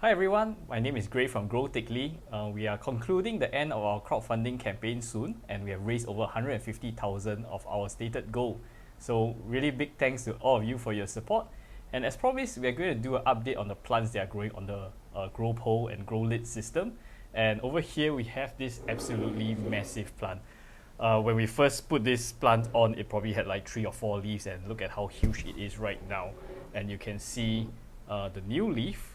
Hi everyone, my name is Gray from GrowThiccly. We are concluding the end of our crowdfunding campaign soon, and we have raised over 150,000 of our stated goal. So really big thanks to all of you for your support. And as promised, we are going to do an update on the plants that are growing on the grow pole and GrowLid system. And over here we have this absolutely massive plant. When we first put this plant on, it probably had like 3 or 4 leaves, and look at how huge it is right now. And you can see the new leaf.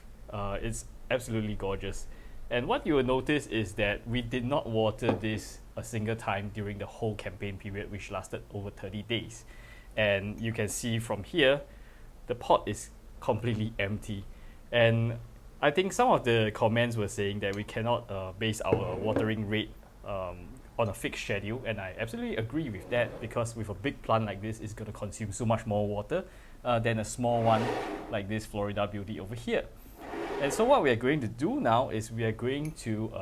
It's absolutely gorgeous. And what you will notice is that we did not water this a single time during the whole campaign period, which lasted over 30 days. And you can see from here, the pot is completely empty. And I think some of the comments were saying that we cannot base our watering rate on a fixed schedule, and I absolutely agree with that, because with a big plant like this, it's going to consume so much more water than a small one like this Florida Beauty over here. And so what we are going to do now is we are going to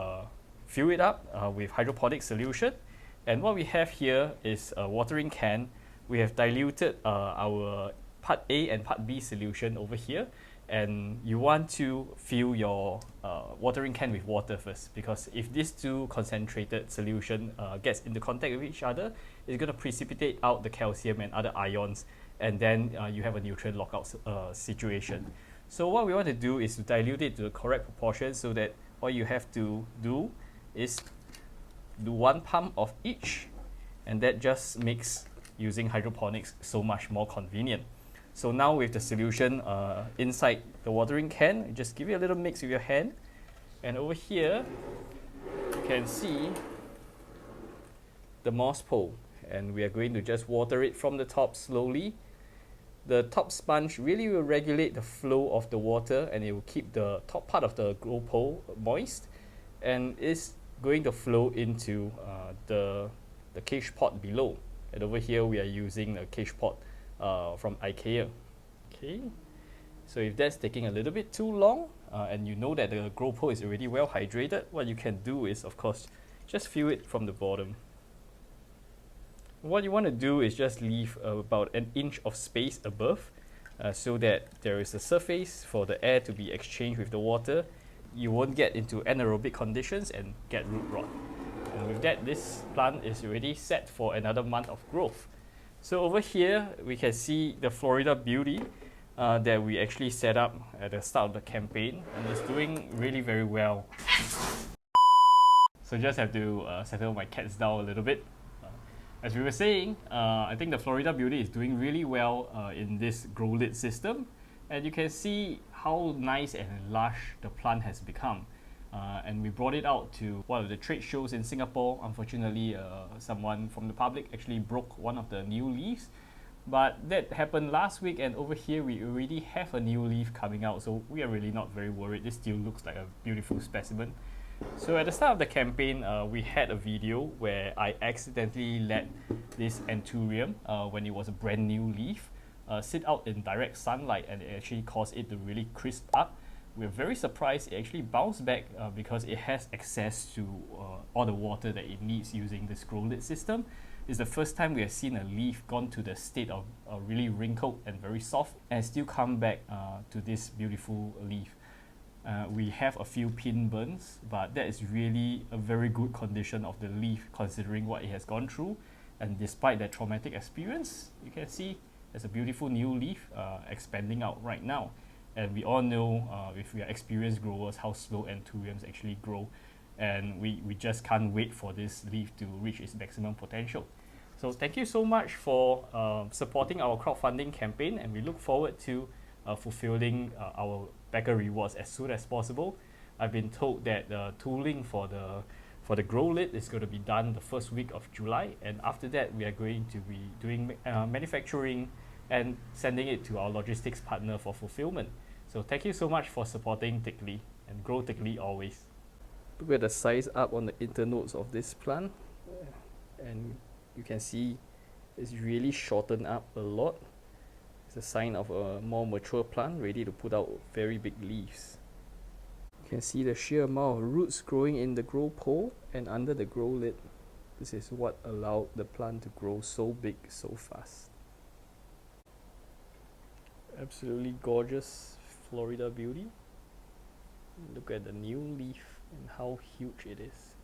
fill it up with hydroponic solution. And what we have here is a watering can. We have diluted our part A and part B solution over here. And you want to fill your watering can with water first, because if these two concentrated solution gets into contact with each other, it's going to precipitate out the calcium and other ions, and then you have a nutrient lockout situation. So what we want to do is to dilute it to the correct proportion, so that all you have to do is do 1 pump of each, and that just makes using hydroponics so much more convenient. So now with the solution inside the watering can, just give it a little mix with your hand, and over here you can see the moss pole, and we are going to just water it from the top slowly. The top sponge really will regulate the flow of the water, and it will keep the top part of the grow pole moist, and is going to flow into the cage pot below. And over here we are using a cage pot from IKEA. Okay, so if that's taking a little bit too long and you know that the grow pole is already well hydrated, what you can do is, of course, just fill it from the bottom. What you want to do is just leave about 1 inch of space above so that there is a surface for the air to be exchanged with the water. You won't get into anaerobic conditions and get root rot. And with that, this plant is already set for another month of growth. So over here, we can see the Florida Beauty that we actually set up at the start of the campaign, and it's doing really very well. So just have to settle my cats down a little bit. As we were saying, I think the Florida Beauty is doing really well in this GrowLid system, and you can see how nice and lush the plant has become. And we brought it out to one of the trade shows in Singapore. Unfortunately, someone from the public actually broke one of the new leaves, but that happened last week, and over here we already have a new leaf coming out, so we are really not very worried. This still looks like a beautiful specimen. So at the start of the campaign, we had a video where I accidentally let this anthurium, when it was a brand new leaf, sit out in direct sunlight, and it actually caused it to really crisp up. We're very surprised it actually bounced back because it has access to all the water that it needs using this GrowLid system. It's the first time we have seen a leaf gone to the state of really wrinkled and very soft, and still come back to this beautiful leaf. We have a few pin burns, but that is really a very good condition of the leaf considering what it has gone through. And despite that traumatic experience, you can see there's a beautiful new leaf expanding out right now. And we all know, if we are experienced growers, how slow anthuriums actually grow. And we just can't wait for this leaf to reach its maximum potential. So thank you so much for supporting our crowdfunding campaign, and we look forward to fulfilling our backer rewards as soon as possible. I've been told that the tooling for the GrowLid is going to be done the first week of July, and after that we are going to be doing manufacturing and sending it to our logistics partner for fulfillment. So thank you so much for supporting THICCLY, and grow THICCLY always. Look at the size up on the internodes of this plant, and you can see it's really shortened up a lot. It's a sign of a more mature plant ready to put out very big leaves. You can see the sheer amount of roots growing in the grow pole and under the GrowLid. This is what allowed the plant to grow so big so fast. Absolutely gorgeous Florida Beauty. look at the new leaf and how huge it is.